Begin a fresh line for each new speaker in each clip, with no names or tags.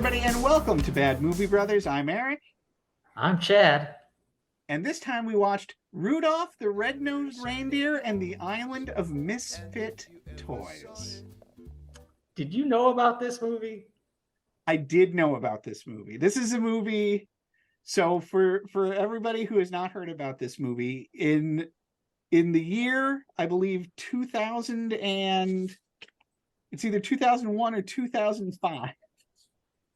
everybody, and welcome to Bad Movie Brothers. I'm Eric,
I'm Chad.
and this time we watched Rudolph the Red-Nosed Reindeer and the Island of Misfit Toys.
Did you know about this movie?
I did know about this movie. This is a movie. So for everybody who has not heard about this movie, in the year, I believe 2000 and it's either 2001 or 2005.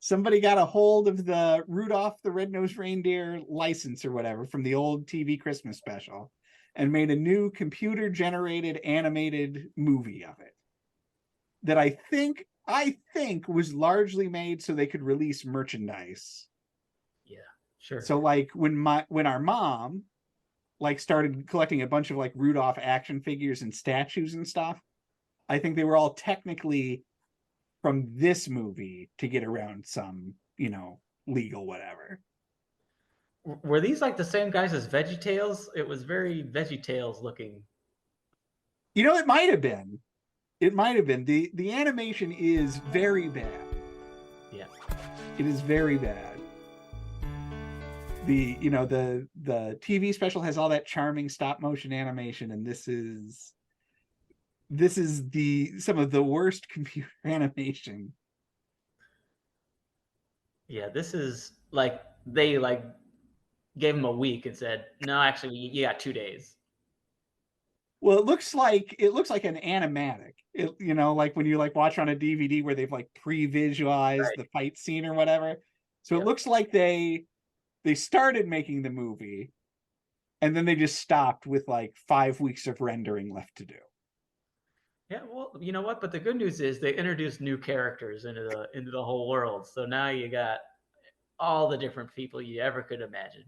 Somebody got a hold of the Rudolph the Red-Nosed Reindeer license or whatever from the old TV Christmas special and made a new computer-generated animated movie of it that I think was largely made so they could release merchandise.
Yeah, sure.
So like when our mom like started collecting a bunch of like Rudolph action figures and statues and stuff, I think they were all technically from this movie to get around some, legal whatever.
Were these like the same guys as VeggieTales? It was very VeggieTales looking.
It might have been. It might have been. The animation is very bad.
Yeah.
It is very bad. The TV special has all that charming stop motion animation, and this is some of the worst computer animation.
Yeah, this is like they like gave him a week and said, "No, actually, you got 2 days."
Well, it looks like an animatic. Like when you like watch on a DVD where they've like pre-visualized the fight scene or whatever. So It looks like they started making the movie and then they just stopped with like 5 weeks of rendering left to do.
Yeah, well, you know what? But the good news is they introduced new characters into the whole world. So now you got all the different people you ever could imagine.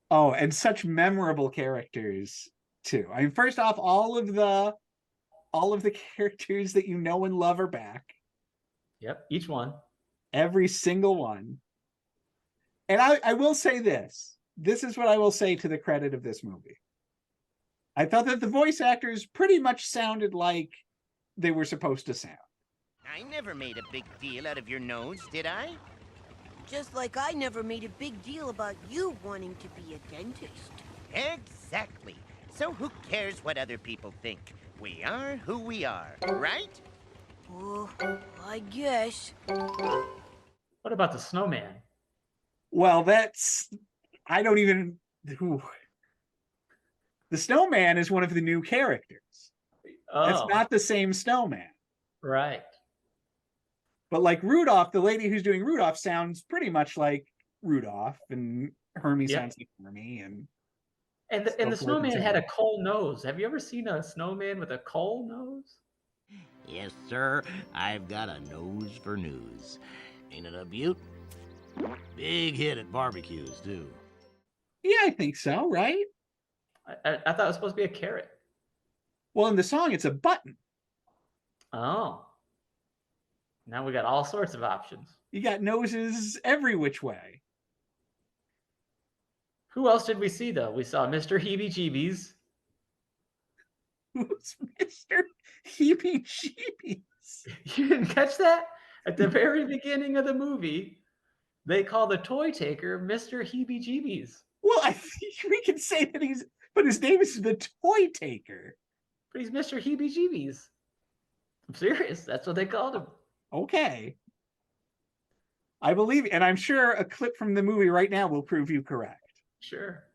Oh, and such memorable characters too. I mean, first off, all of the characters that you know and love are back.
Yep, each one.
Every single one. And I will say this. This is what I will say to the credit of this movie. I thought that the voice actors pretty much sounded like they were supposed to sound.
I never made a big deal out of your nose, did I?
Just like I never made a big deal about you wanting to be a dentist.
Exactly. So who cares what other people think? We are who we are, right?
Oh, I guess.
What about the snowman?
Well, I don't even... Ooh. The snowman is one of the new characters.
Oh.
That's not the same snowman.
Right.
But like Rudolph, the lady who's doing Rudolph sounds pretty much like Rudolph, and Hermie sounds like Hermie, and
the snowman had a coal nose. Have you ever seen a snowman with a coal nose?
Yes, sir. I've got a nose for news. Ain't it a beaut? Big hit at barbecues, too.
Yeah, I think so, right?
I thought it was supposed to be a carrot.
Well, in the song, it's a button.
Oh. Now we got all sorts of options.
You got noses every which way.
Who else did we see, though? We saw Mr. Heebie-Jeebies.
Who's Mr. Heebie-Jeebies?
You didn't catch that? At the very beginning of the movie, they call the toy taker Mr. Heebie-Jeebies.
Well, I think we can say that but his name is the toy taker.
But he's Mr. Heebie-Jeebies. I'm serious. That's what they called him.
Okay. I believe, and I'm sure a clip from the movie right now will prove you correct.
Sure.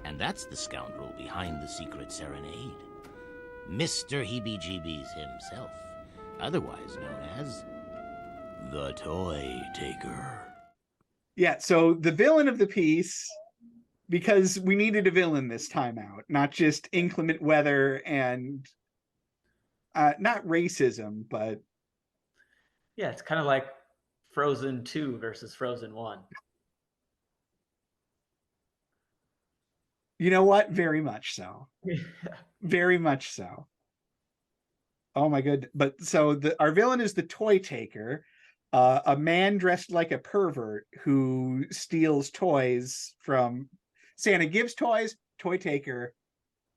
And that's the scoundrel behind the secret serenade. Mr. Heebie-Jeebies himself, otherwise known as the Toy Taker.
Yeah, so the villain of the piece, because we needed a villain this time out, not just inclement weather and not racism, but...
Yeah, it's kind of like Frozen 2 versus Frozen 1.
You know what? Very much so. Very much so. Oh my good. But so our villain is the toy taker, a man dressed like a pervert who steals toys from... Santa gives toys, toy taker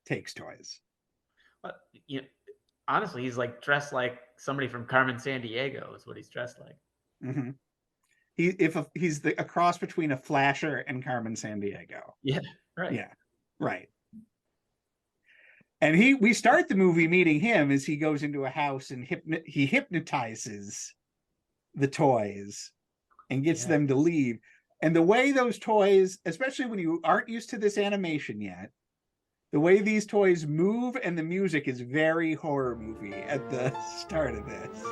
takes toys.
Honestly, he's like dressed like somebody from Carmen Sandiego is what he's dressed like.
hmm he's a cross between a Flasher and Carmen Sandiego.
Yeah, right.
Yeah, right. And we start the movie meeting him as he goes into a house and he hypnotizes the toys and gets
Yeah.
them to leave. And the way those toys, especially when you aren't used to this animation yet, the way these toys move and the music is very horror movie at the start of this.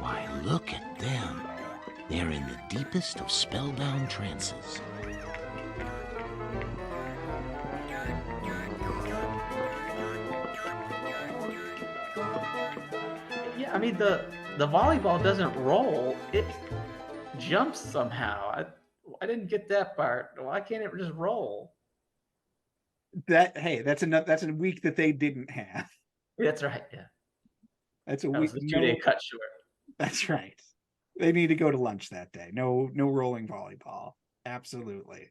Why, look at them. They're in the deepest of spellbound trances.
Yeah, I mean the volleyball doesn't roll; it jumps somehow. I didn't get that part. Why can't it just roll?
That's a week that they didn't have.
That's right. Yeah,
That's a
that
week.
was the 2-day cut short.
That's right. They need to go to lunch that day. No rolling volleyball. Absolutely.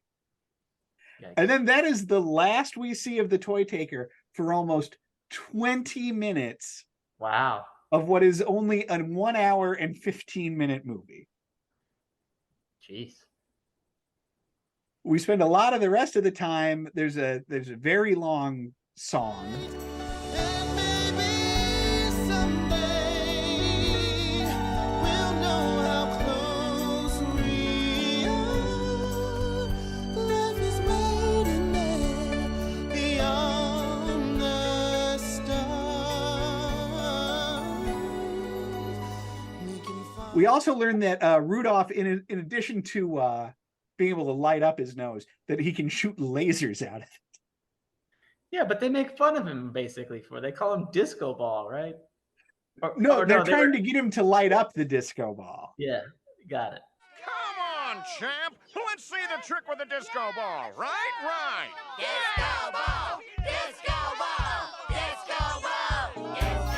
Yikes.
And then that is the last we see of the toy taker for almost 20 minutes
Wow.
of what is only a 1 hour and 15-minute movie.
Jeez.
We spend a lot of the rest of the time. There's a very long song. We also learned that Rudolph, in addition to being able to light up his nose, that he can shoot lasers out of it.
Yeah, but they make fun of him basically they call him Disco Ball, right?
No, they're trying to get him to light up the disco ball.
Yeah, got it.
Come on, champ. Let's see the trick with the disco ball. Right?
Disco ball! Disco ball! Disco ball! Disco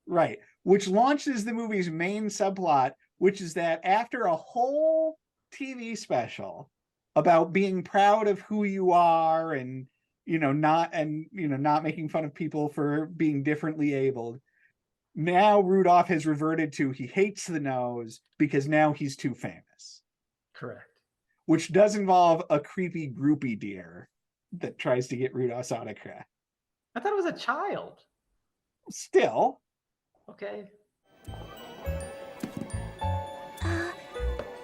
Right. Which launches the movie's main subplot, which is that after a whole TV special about being proud of who you are and not making fun of people for being differently abled, now Rudolph has reverted to he hates the nose because now he's too famous.
Correct.
Which does involve a creepy groupie deer that tries to get Rudolph's autograph.
I thought it was a child.
Still.
Okay.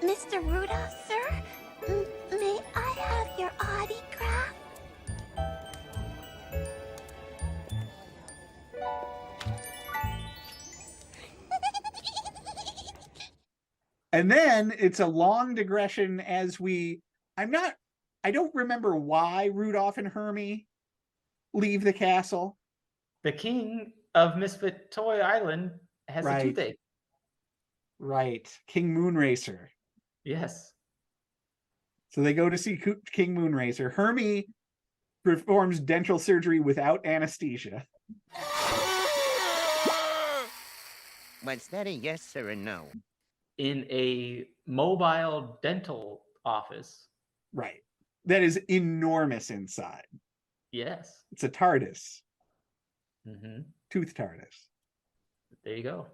Mr. Rudolph, sir? May I have your autograph?
And then it's a long digression as I don't remember why Rudolph and Hermie leave the castle.
The king of Misfit Toy Island has a
Right.
toothache.
Right. King Moonracer.
Yes.
So they go to see King Moonracer. Hermie performs dental surgery without anesthesia.
Was that a yes or a no?
In a mobile dental office.
Right. That is enormous inside.
Yes.
It's a TARDIS.
Mm-hmm.
Tooth TARDIS.
There you go.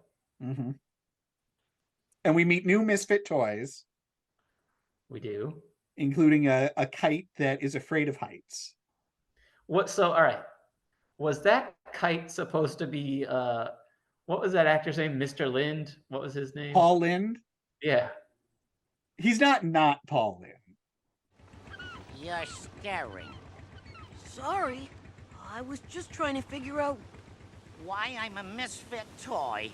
Mm-hmm. And we meet new Misfit toys,
We do.
including a kite that is afraid of heights.
So, all right. Was that kite supposed to be, what was that actor's name? Mr. Lind? What was his name?
Paul Lynde?
Yeah.
He's not Paul Lynde.
You're staring.
Sorry, I was just trying to figure out.
Why I'm a misfit toy.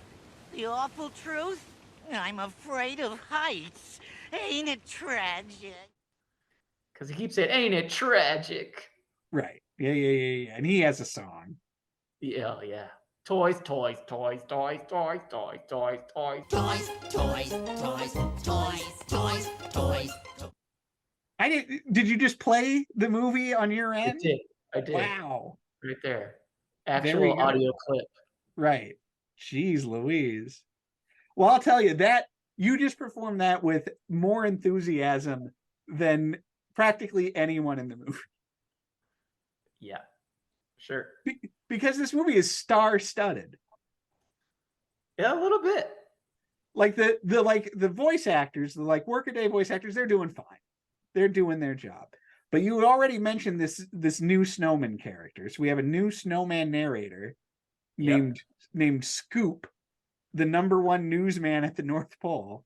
The awful truth? I'm afraid of heights. Ain't it tragic?
Because he keeps saying, ain't it tragic?
Right. Yeah. And he has a song.
Yeah, yeah. Toys, toys, toys, toys, toys, toys, toys, toys.
Toys, toys, toys, toys, toys, toys.
Did you just play the movie on your
I
end?
did. I did.
Wow.
Right there.
Very
Actual
good.
audio clip.
Right. Jeez Louise. Well, I'll tell you that you just performed that with more enthusiasm than practically anyone in the movie.
Yeah, sure.
Because this movie is star-studded.
Yeah, a little bit.
Like the voice actors, the like workaday voice actors, they're doing fine. They're doing their job. But you already mentioned this new snowman character. So we have a new snowman narrator named Scoop, the #1 newsman at the North Pole.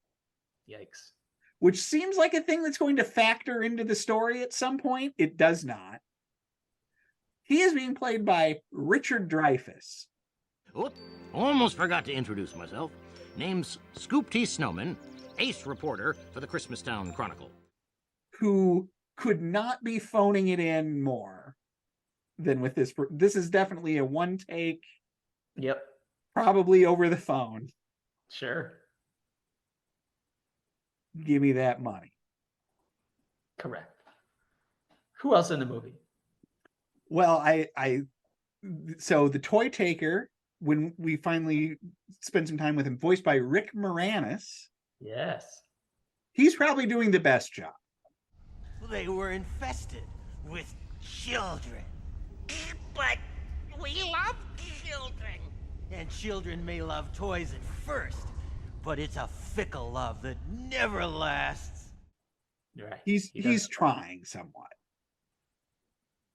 Yikes.
Which seems like a thing that's going to factor into the story at some point. It does not. He is being played by Richard Dreyfuss.
Oh, almost forgot to introduce myself. Name's Scoop T. Snowman, ace reporter for the Christmastown Chronicle.
Who could not be phoning it in more than with this. This is definitely a one take.
Yep.
Probably over the phone.
Sure.
Give me that money.
Correct. Who else in the movie?
Well, so the toy taker, when we finally spend some time with him, voiced by Rick Moranis.
Yes.
He's probably doing the best job.
They were infested with children. But we love children. And children may love toys at first, but it's a fickle love that never lasts.
Right.
He's trying somewhat.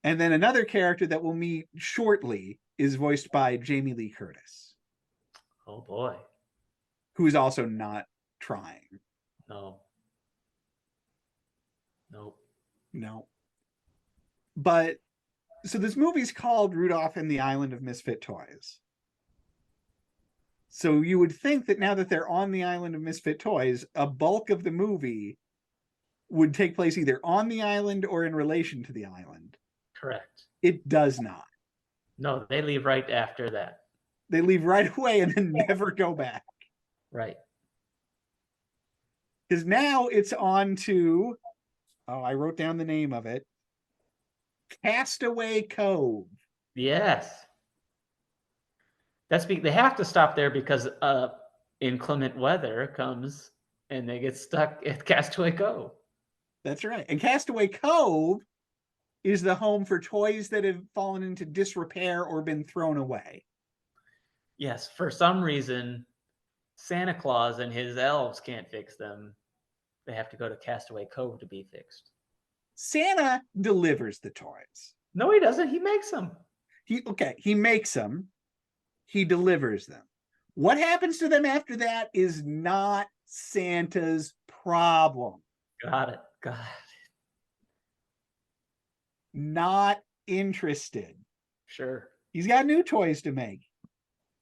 And then another character that we'll meet shortly is voiced by Jamie Lee Curtis.
Oh boy.
Who is also not trying.
No. Nope.
No. But so this movie's called Rudolph and the Island of Misfit Toys. So you would think that now that they're on the island of Misfit Toys, a bulk of the movie would take place either on the island or in relation to the island.
Correct.
It does not.
No, they leave right after that.
They leave right away and then never go back.
Right.
Because now it's on to, I wrote down the name of it, Castaway Cove.
Yes. They have to stop there because inclement weather comes and they get stuck at Castaway Cove.
That's right. And Castaway Cove is the home for toys that have fallen into disrepair or been thrown away.
Yes, for some reason, Santa Claus and his elves can't fix them. They have to go to Castaway Cove to be fixed.
Santa delivers the toys.
No, he doesn't. He makes them.
He makes them. He delivers them. What happens to them after that is not Santa's problem.
Got it.
Not interested.
Sure.
He's got new toys to make.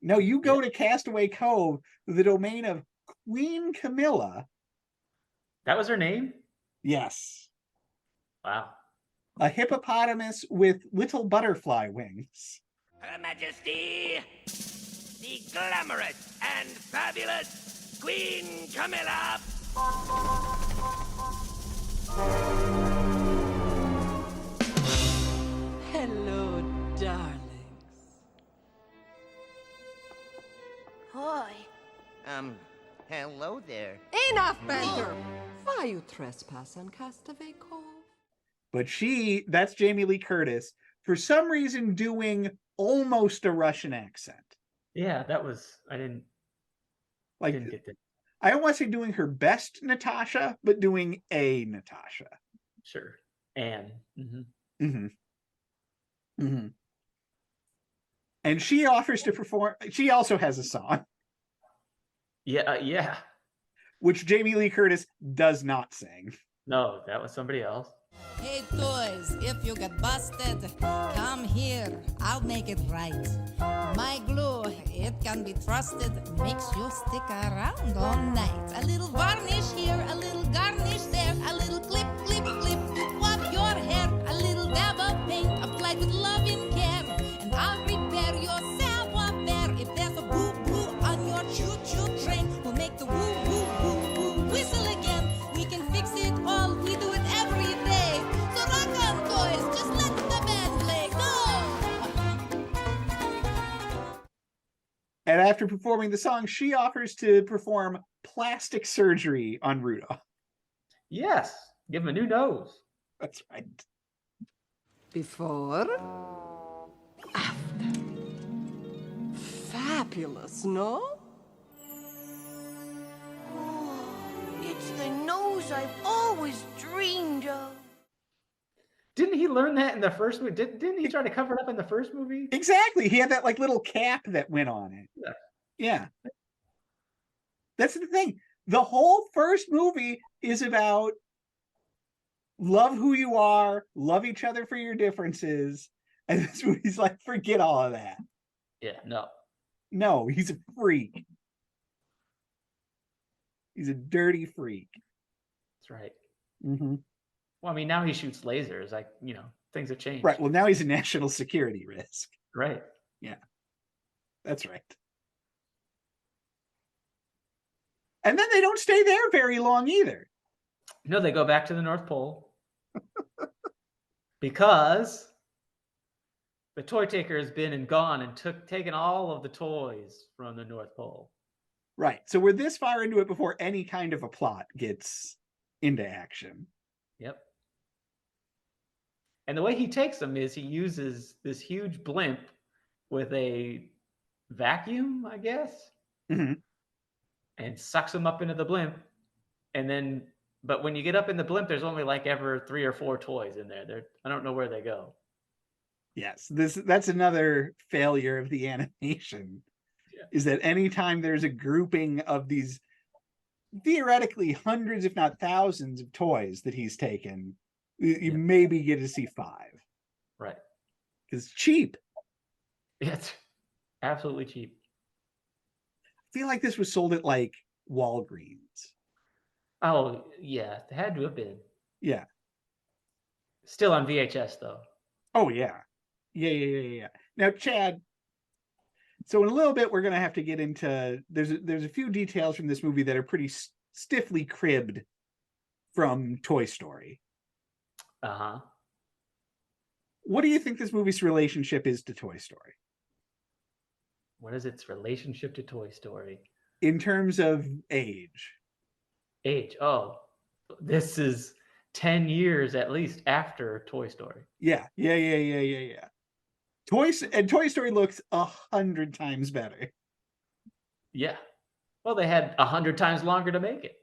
No, you go to Castaway Cove, the domain of Queen Camilla.
That was her name?
Yes.
Wow.
A hippopotamus with little butterfly wings.
Her Majesty, the glamorous and fabulous Queen Camilla.
Hello, darlings.
Hi.
Hello there.
Enough banter! Why you trespass on Castaway Cove?
But that's Jamie Lee Curtis, for some reason doing almost a Russian accent.
Yeah, I didn't get that.
I don't want to say doing her best Natasha, but doing a Natasha.
Sure. Anne. Mm-hmm.
Mm-hmm. Mm-hmm. And she offers to perform. She also has a song.
Yeah.
Which Jamie Lee Curtis does not sing.
No, that was somebody else.
Hey, toys, if you get busted, come here. I'll make it right. My glue, it can be trusted, makes you stick around all night. A little varnish here, a little garnish there, a little clip, clip, clip to swap your hair, a little dab of paint applied with loving care, and I'll repair your savoir-faire. If there's a boo-boo on your choo-choo train, we'll make the woo-woo-woo-woo whistle again. We can fix it all, we do it every day. So rock on, toys, just let the band play. Go!
And after performing the song, she offers to perform plastic surgery on Rudolph.
Yes, give him a new nose.
That's right.
Before, after. Fabulous, no?
Oh, it's the nose I've always dreamed of.
Didn't he learn that in the first movie? Didn't he try to cover it up in the first movie?
Exactly. He had that like little cap that went on it.
Yeah.
Yeah. That's the thing. The whole first movie is about love who you are, love each other for your differences. And this movie's like, forget all of that.
Yeah, no.
No, he's a freak. He's a dirty freak.
That's right.
Mm-hmm.
Well, I mean, now he shoots lasers. Like, you know, things have changed.
Right. Well, now he's a national security risk.
Right.
Yeah. That's right. And then they don't stay there very long either.
No, they go back to the North Pole because the toy taker has been and gone and taken all of the toys from the North Pole.
Right. So we're this far into it before any kind of a plot gets into action.
Yep. And the way he takes them is he uses this huge blimp with a vacuum, I guess,
Mm-hmm.
and sucks them up into the blimp. And then, but when you get up in the blimp, there's only like ever 3 or 4 toys in there. I don't know where they go.
Yes, that's another failure of the animation. Yeah. Is that anytime there's a grouping of these theoretically hundreds, if not thousands, of toys that he's taken, you maybe get to see 5.
Right.
Because it's cheap.
It's absolutely cheap.
I feel like this was sold at like Walgreens.
Oh, yeah. It had to have been.
Yeah.
Still on VHS, though.
Oh, yeah. Yeah. Now, Chad, so in a little bit, we're going to have to get into, there's a few details from this movie that are pretty stiffly cribbed from Toy Story.
Uh-huh.
What do you think this movie's relationship is to Toy Story?
What is its relationship to Toy Story?
In terms of age.
Age. Oh, this is 10 years at least after Toy Story.
Yeah. Toy Story looks 100 times better.
Yeah. Well, they had 100 times longer to make it.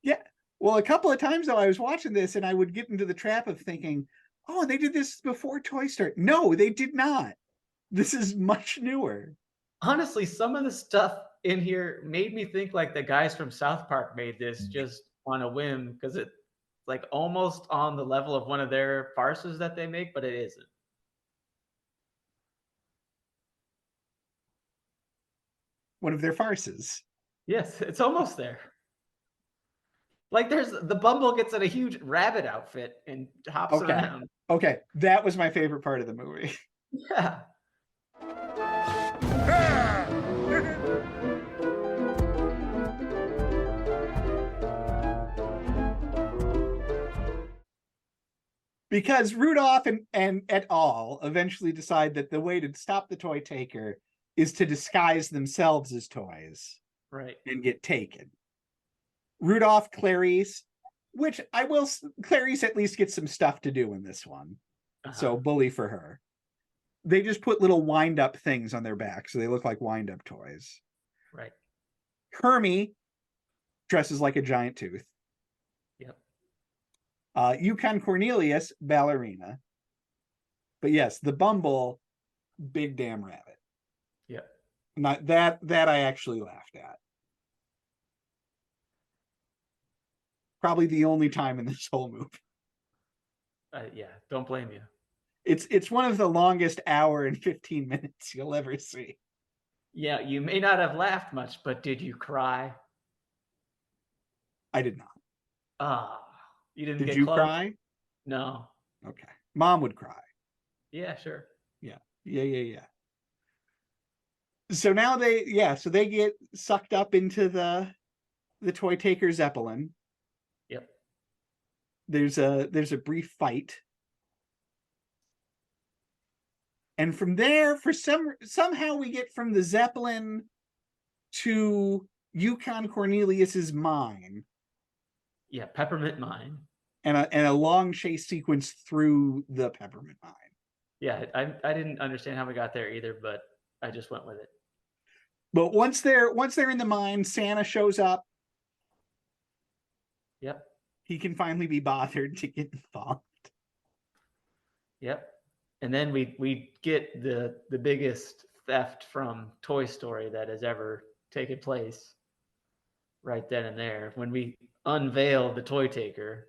Yeah. Well, a couple of times though, I was watching this and I would get into the trap of thinking, oh, they did this before Toy Story. No, they did not. This is much newer.
Honestly, some of the stuff in here made me think like the guys from South Park made this just on a whim, because it's like almost on the level of one of their farces that they make, but it isn't.
One of their farces.
Yes, it's almost there. Like there's the Bumble gets in a huge rabbit outfit and hops around.
Okay, that was my favorite part of the movie.
Yeah.
Because Rudolph and et al. Eventually decide that the way to stop the toy taker is to disguise themselves as toys.
Right.
And get taken. Rudolph, Clarice, which Clarice at least gets some stuff to do in this one. Uh-huh. So bully for her. They just put little wind-up things on their back, so they look like wind-up toys.
Right.
Hermie dresses like a giant tooth.
Yep.
Yukon Cornelius, ballerina. But yes, the Bumble, big damn rabbit.
Yep.
Not that I actually laughed at. Probably the only time in this whole movie.
Yeah, don't blame you.
It's one of the longest hour and 15 minutes you'll ever see.
Yeah, you may not have laughed much, but did you cry?
I did not.
You didn't
Did
get
you
close?
cry?
No.
Okay. Mom would cry.
Yeah, sure.
Yeah. So now they get sucked up into the toy taker Zeppelin.
Yep.
There's a brief fight. And from there, somehow we get from the Zeppelin to Yukon Cornelius's mine,
Yeah, Peppermint Mine.
and a long chase sequence through the Peppermint Mine.
Yeah, I didn't understand how we got there either, but I just went with it.
But once they're in the mine, Santa shows up.
Yep.
He can finally be bothered to get involved.
Yep. And then we get the biggest theft from Toy Story that has ever taken place right then and there when we unveiled the toy taker.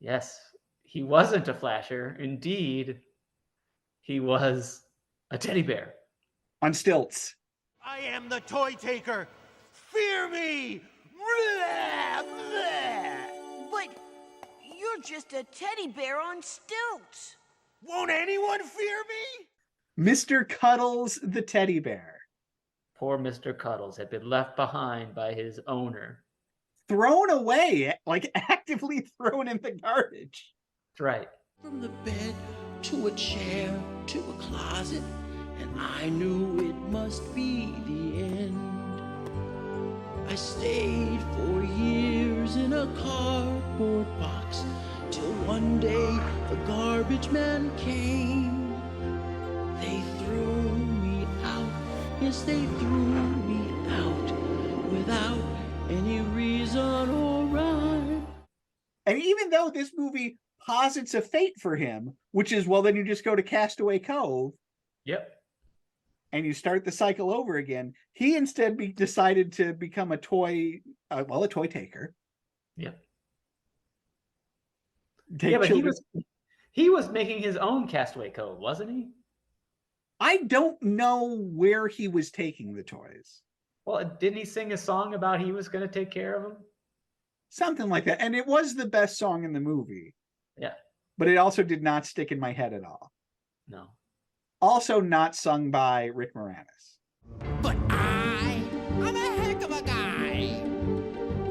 Yes, he wasn't a flasher. Indeed, he was a teddy bear.
On stilts.
I am the toy taker. Fear me. Blah, blah.
But you're just a teddy bear on stilts.
Won't anyone fear me?
Mr. Cuddles the teddy bear.
Poor Mr. Cuddles had been left behind by his owner.
Thrown away, like actively thrown in the garbage.
That's right.
From the bed to a chair to a closet, and I knew it must be the end. I stayed for years in a cardboard box till one day the garbage man came. They threw me out, yes, they threw me out without any reason or rhyme.
And even though this movie posits a fate for him, which is, well, then you just go to Castaway Cove.
Yep.
And you start the cycle over again. He instead decided to become a toy taker.
Yep.
Take
Yeah, but
children.
he was making his own Castaway Cove, wasn't he?
I don't know where he was taking the toys.
Well, didn't he sing a song about he was going to take care of them?
Something like that. And it was the best song in the movie.
Yeah.
But it also did not stick in my head at all.
No.
Also not sung by Rick Moranis.
But I'm a heck of a guy.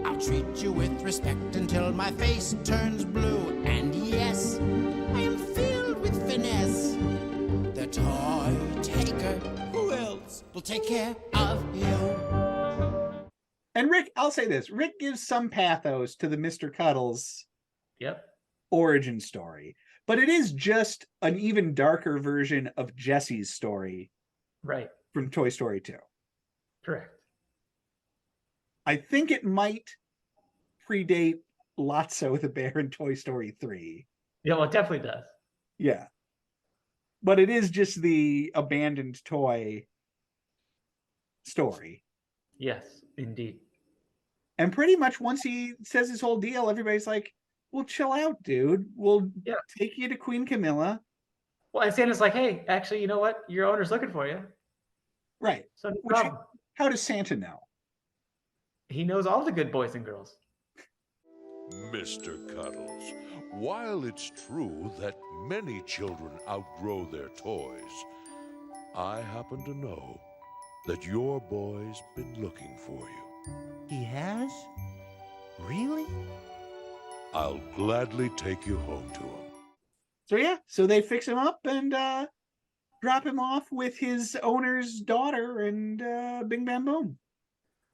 I'll treat you with respect until my face turns blue. And yes, I am filled with finesse. The toy taker, who else will take care of you?
And Rick, I'll say this, Rick gives some pathos to the Mr. Cuddles
Yep.
origin story, but it is just an even darker version of Jesse's story
Right.
from Toy Story 2.
Correct.
I think it might predate Lotso the Bear in Toy Story 3.
Yeah, well, it definitely does.
Yeah. But it is just the abandoned toy story.
Yes, indeed.
And pretty much once he says his whole deal, everybody's like, well, chill out, dude. We'll take you to Queen Camilla.
Well, and Santa's like, hey, actually, you know what? Your owner's looking for you.
Right.
So no
Which,
problem.
how does Santa know?
He knows all the good boys and girls.
Mr. Cuddles, while it's true that many children outgrow their toys, I happen to know that your boy's been looking for you.
He has? Really?
I'll gladly take you home to him.
So yeah, so they fix him up and drop him off with his owner's daughter and bing bam boom.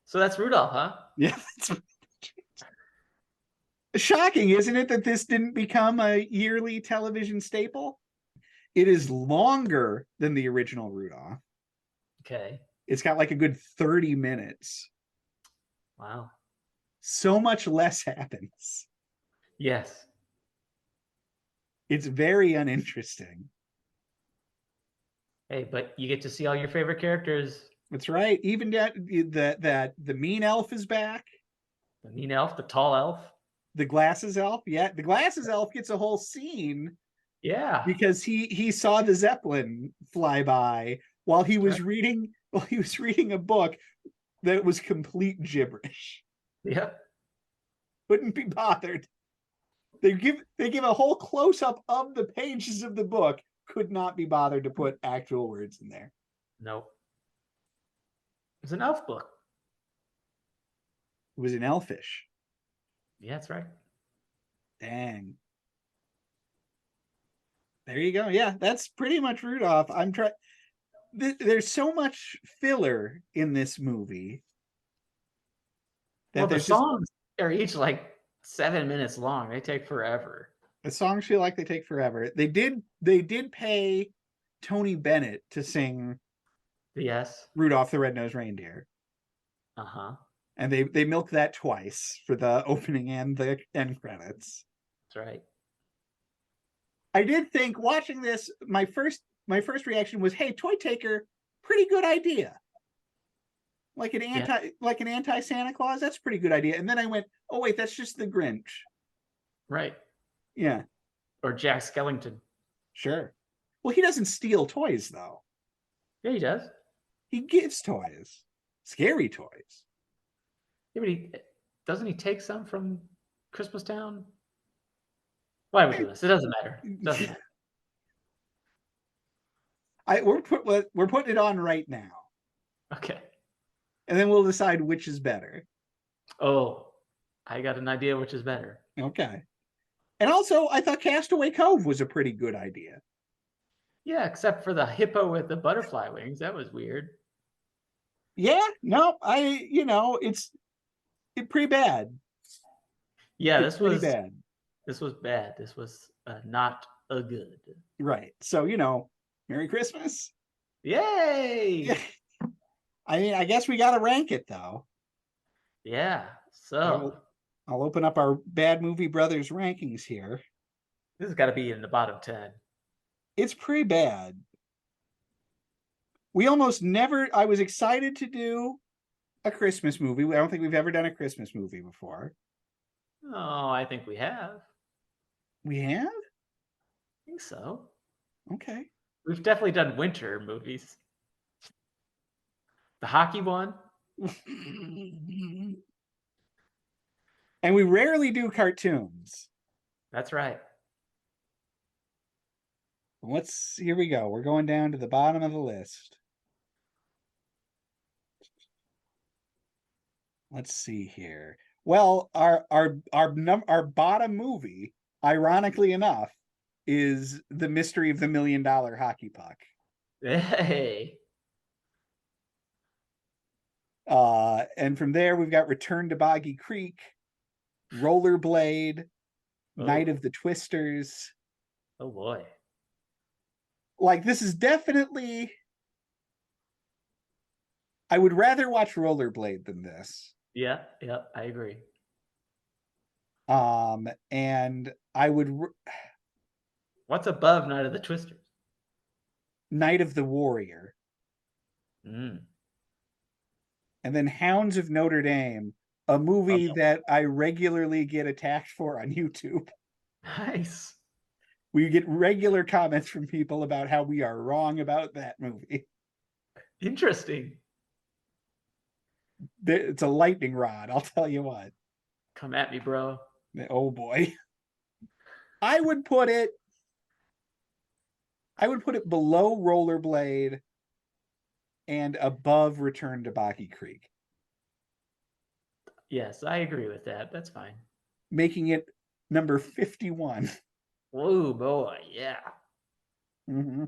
So that's Rudolph, huh?
Yeah. Shocking, isn't it, that this didn't become a yearly television staple? It is longer than the original Rudolph.
Okay.
It's got like a good 30 minutes.
Wow.
So much less happens.
Yes.
It's very uninteresting.
Hey, but you get to see all your favorite characters.
That's right. Even the mean elf is back.
The mean elf, the tall elf.
The glasses elf. Yeah, the glasses elf gets a whole scene.
Yeah.
Because he saw the Zeppelin fly by while he was reading a book that was complete gibberish.
Yep.
Couldn't be bothered. They give a whole close up of the pages of the book. Could not be bothered to put actual words in there.
Nope. It was an elf book.
It was an elfish.
Yeah, that's right.
Dang. There you go. Yeah, that's pretty much Rudolph. there's so much filler in this movie that
Well, the
there's just
songs are each like 7 minutes long. They take forever.
the songs feel like they take forever. They did pay Tony Bennett to sing
Yes.
Rudolph the Red-Nosed Reindeer.
Uh-huh.
And they milked that twice for the opening and the end credits.
That's right.
I did think watching this, my first reaction was, hey, Toy Taker, pretty good idea. Like an anti Santa Claus, that's a pretty good idea. And then I went, oh wait, that's just the Grinch.
Right.
Yeah.
Or Jack Skellington.
Sure. Well, he doesn't steal toys though.
Yeah, he does.
He gives toys. Scary toys.
Yeah, but doesn't he take some from Christmas Town? Why are we doing this? It doesn't matter. It doesn't matter.
We're putting it on right now.
Okay.
And then we'll decide which is better.
Oh, I got an idea which is better.
Okay. And also, I thought Castaway Cove was a pretty good idea.
Yeah, except for the hippo with the butterfly wings. That was weird.
Yeah, no, it's pretty bad.
Yeah,
It's pretty bad.
This was bad. This was not a good.
Right. So, Merry Christmas.
Yay!
I mean, I guess we got to rank it though.
Yeah. So
I'll open up our Bad Movie Brothers rankings here.
This has got to be in the bottom 10.
It's pretty bad. We almost never, I was excited to do a Christmas movie. I don't think we've ever done a Christmas movie before.
Oh, I think we have.
We have?
I think so.
Okay.
We've definitely done winter movies. The hockey one.
And we rarely do cartoons.
That's right.
Here we go. We're going down to the bottom of the list. Let's see here. Well, our bottom movie, ironically enough, is The Mystery of the $1 Million Hockey Puck.
Hey.
And from there we've got Return to Boggy Creek, Rollerblade, Night of the Twisters.
Oh boy.
Like, this is definitely, I would rather watch Rollerblade than this.
Yeah, I agree.
And I would.
What's above Night of the Twisters?
Night of the Warrior.
Mm.
And then Hounds of Notre Dame, a movie that I regularly get attacked for on YouTube.
Nice.
We get regular comments from people about how we are wrong about that movie.
Interesting.
It's a lightning rod, I'll tell you what.
Come at me, bro.
Oh boy. I would put it below Rollerblade and above Return to Boggy Creek.
Yes, I agree with that. That's fine.
Making it number 51.
Whoa, boy, yeah.
Mm-hmm.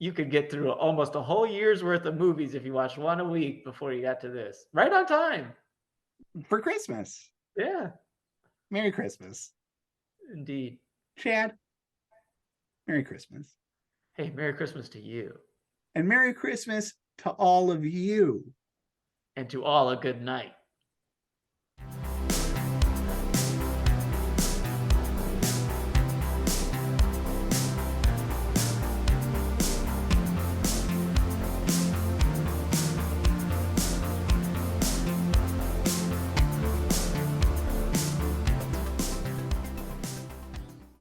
You could get through almost a whole year's worth of movies if you watched one a week before you got to this. Right on time.
For Christmas.
Yeah.
Merry Christmas.
Indeed.
Chad, Merry Christmas.
Hey, Merry Christmas to you.
And Merry Christmas to all of you.
And to all a good night.